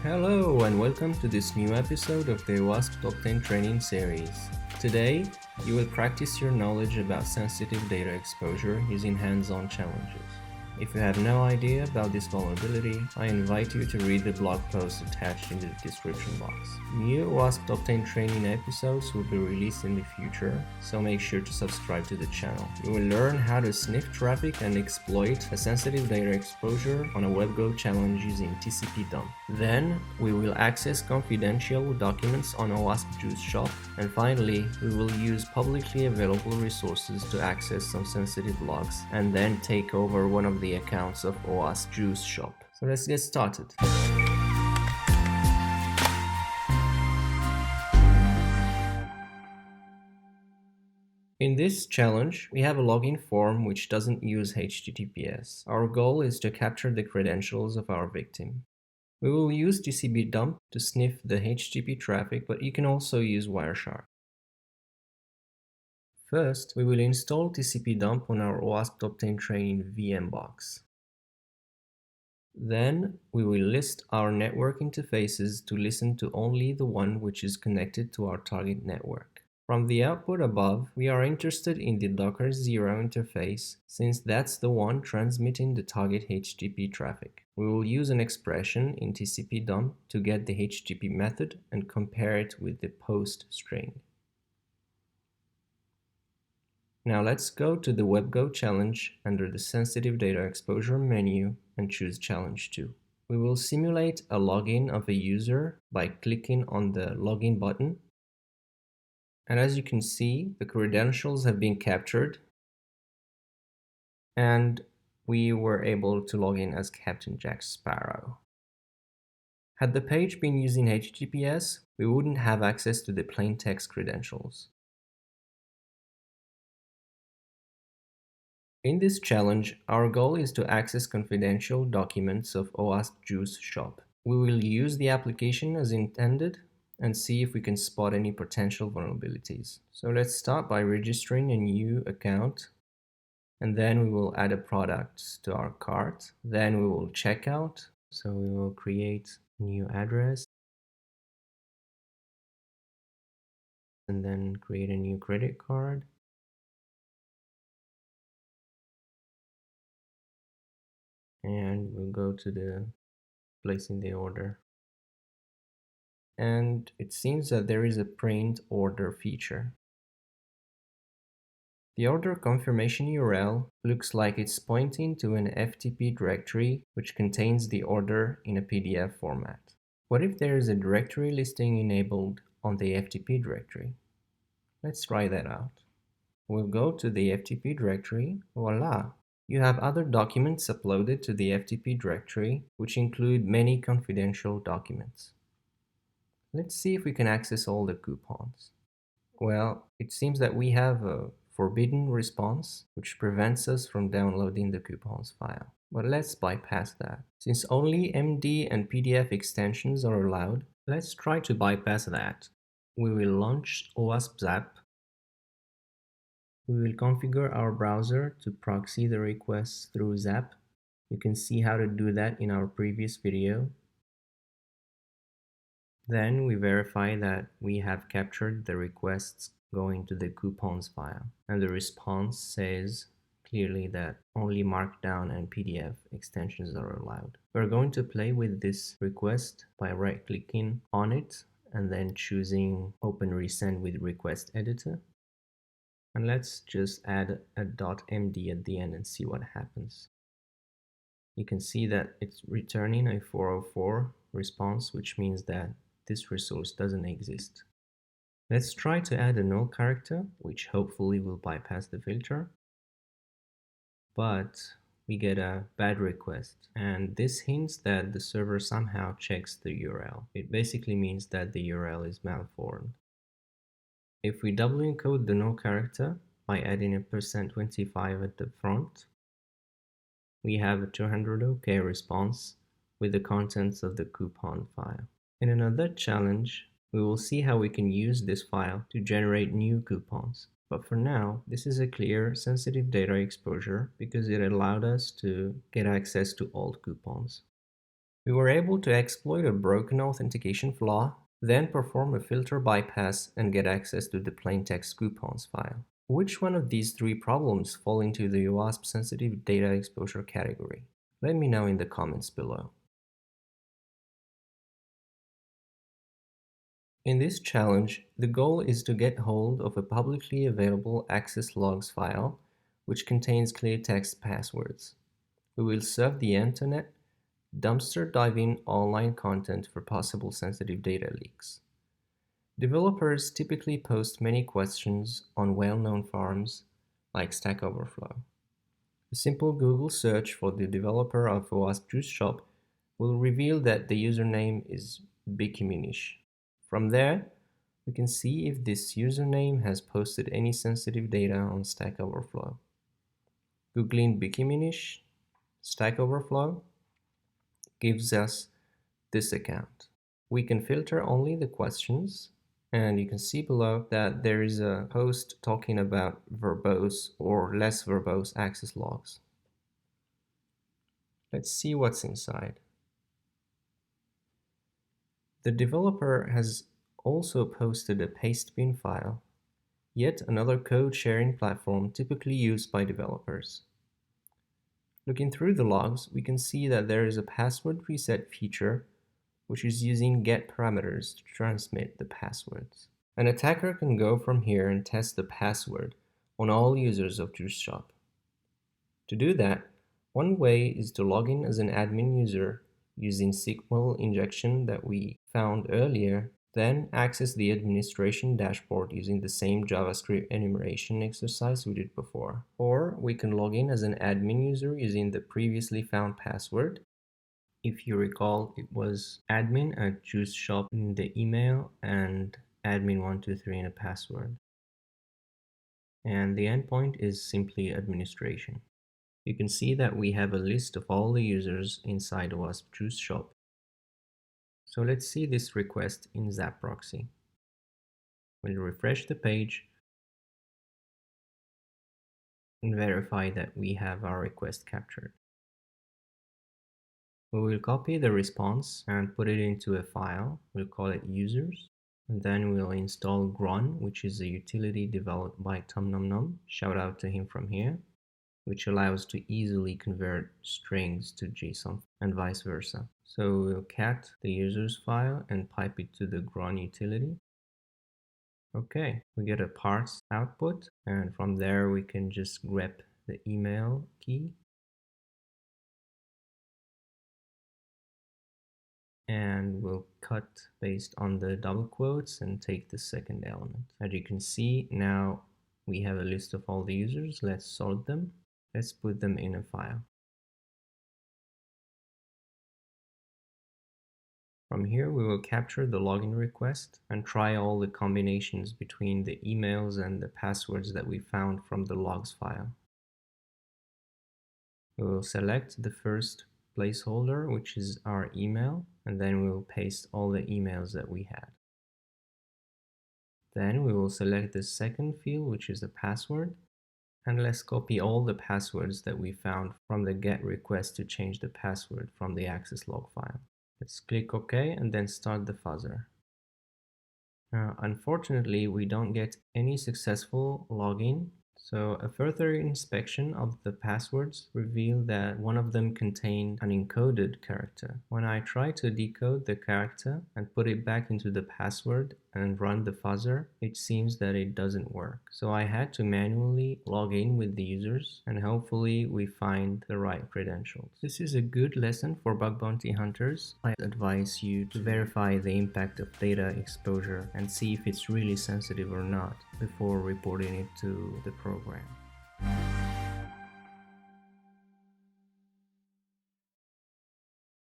Hello and welcome to this new episode of the OWASP Top 10 training series. Today, you will practice your knowledge about sensitive data exposure using hands-on challenges. If you have no idea about this vulnerability, I invite you to read the blog post attached in the description box. New OWASP Top 10 training episodes will be released in the future, so make sure to subscribe to the channel. You will learn how to sniff traffic and exploit a sensitive data exposure on a WebGo challenge using TCP dump. Then, we will access confidential documents on OWASP Juice Shop, and finally, we will use publicly available resources to access some sensitive logs, and then take over one of the accounts of OWASP Juice Shop. So let's get started. In this challenge, we have a login form which doesn't use HTTPS. Our goal is to capture the credentials of our victim. We will use TCP dump to sniff the HTTP traffic, but you can also use Wireshark. First, we will install TCP dump on our OWASP Top 10 training VM box. Then, we will list our network interfaces to listen to only the one which is connected to our target network. From the output above, we are interested in the Docker 0 interface, since that's the one transmitting the target HTTP traffic. We will use an expression in TCP dump to get the HTTP method and compare it with the post string. Now let's go to the WebGo challenge under the Sensitive Data Exposure menu and choose Challenge 2. We will simulate a login of a user by clicking on the Login button. And as you can see, the credentials have been captured and we were able to log in as Captain Jack Sparrow. Had the page been using HTTPS, we wouldn't have access to the plain text credentials. In this challenge, our goal is to access confidential documents of OWASP Juice Shop. We will use the application as intended and see if we can spot any potential vulnerabilities. So let's start by registering a new account, and then we will add a product to our cart. Then we will check out. So we will create a new address and then create a new credit card. And we'll go to the placing the order. And it seems that there is a print order feature. The order confirmation URL looks like it's pointing to an FTP directory which contains the order in a PDF format. What if there is a directory listing enabled on the FTP directory? Let's try that out. We'll go to the FTP directory. Voila! You have other documents uploaded to the FTP directory, which include many confidential documents. Let's see if we can access all the coupons. Well, it seems that we have a forbidden response, which prevents us from downloading the coupons file. But let's bypass that. Since only MD and PDF extensions are allowed, let's try to bypass that. We will launch OWASP Zap. We will configure our browser to proxy the requests through Zap. You can see how to do that in our previous video. Then we verify that we have captured the requests going to the coupons file, and the response says clearly that only Markdown and PDF extensions are allowed. We're going to play with this request by right-clicking on it and then choosing Open Resend with Request Editor. And let's just add a .md at the end and see what happens. You can see that it's returning a 404 response, which means that this resource doesn't exist. Let's try to add a null character, which hopefully will bypass the filter. But we get a bad request, and this hints that the server somehow checks the URL. It basically means that the URL is malformed. If we double encode the null character by adding a %25 at the front, we have a 200 OK response with the contents of the coupon file. In another challenge, we will see how we can use this file to generate new coupons. But for now, this is a clear sensitive data exposure because it allowed us to get access to old coupons. We were able to exploit a broken authentication flaw, then perform a filter bypass and get access to the plaintext coupons file. Which one of these three problems fall into the OWASP sensitive data exposure category? Let me know in the comments below. In this challenge, the goal is to get hold of a publicly available access logs file which contains clear text passwords. We will surf the internet, dumpster diving online content for possible sensitive data leaks. Developers typically post many questions on well-known forums like Stack Overflow. A simple Google search for the developer of OWASP Juice Shop will reveal that the username is Bikiminish. From there, we can see if this username has posted any sensitive data on Stack Overflow. Googling Bikiminish Stack Overflow gives us this account. We can filter only the questions, and you can see below that there is a post talking about verbose or less verbose access logs. Let's see what's inside. The developer has also posted a pastebin file, yet another code sharing platform typically used by developers. Looking through the logs, we can see that there is a password reset feature which is using get parameters to transmit the passwords. An attacker can go from here and test the password on all users of Juice Shop. To do that, one way is to log in as an admin user using SQL injection that we found earlier, then access the administration dashboard using the same JavaScript enumeration exercise we did before. Or we can log in as an admin user using the previously found password. If you recall, it was admin at Juice Shop in the email and admin123 in a password. And the endpoint is simply administration. You can see that we have a list of all the users inside OWASP Juice Shop. So let's see this request in Zapproxy. We'll refresh the page and verify that we have our request captured. We will copy the response and put it into a file. We'll call it users. And then we'll install Grun, which is a utility developed by TomNumNum. Shout out to him from here, which allows to easily convert strings to JSON and vice versa. So we'll cat the users file and pipe it to the Grun utility. Okay, we get a parse output, and from there we can just grep the email key and we'll cut based on the double quotes and take the second element. As you can see, now we have a list of all the users. Let's sort them. Let's put them in a file. From here, we will capture the login request and try all the combinations between the emails and the passwords that we found from the logs file. We will select the first placeholder, which is our email, and then we will paste all the emails that we had. Then we will select the second field, which is the password, and let's copy all the passwords that we found from the GET request to change the password from the access log file. Let's click OK and then start the fuzzer. Unfortunately, we don't get any successful login. So a further inspection of the passwords revealed that one of them contained an encoded character. When I try to decode the character and put it back into the password and run the fuzzer, it seems that it doesn't work. So I had to manually log in with the users and hopefully we find the right credentials. This is a good lesson for bug bounty hunters. I advise you to verify the impact of data exposure and see if it's really sensitive or not before reporting it to the program.